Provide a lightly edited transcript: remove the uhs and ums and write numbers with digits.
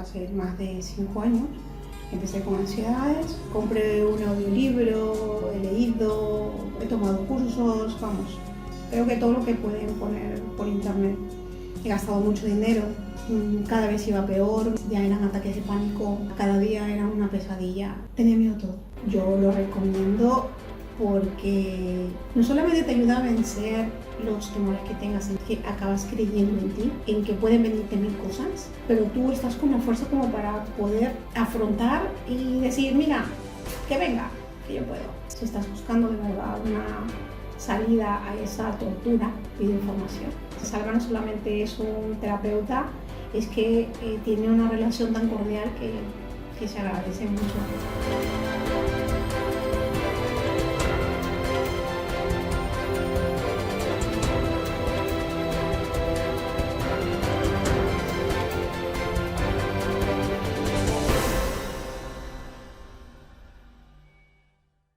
hace más de 5 años. Empecé con ansiedades, compré un audiolibro, he leído, he tomado cursos, vamos, creo que todo lo que pueden poner por internet. He gastado mucho dinero, cada vez iba peor, ya eran ataques de pánico, cada día era una pesadilla, tenía miedo a todo. Yo lo recomiendo porque no solamente te ayuda a vencer los temores que tengas, en que acabas creyendo en ti, en que pueden venirte mil cosas, pero tú estás con la fuerza como para poder afrontar y decir, mira, que venga, que yo puedo. Si estás buscando de verdad una salida a esa tortura, pide información. Salva no solamente es un terapeuta, es que tiene una relación tan cordial que se agradece mucho.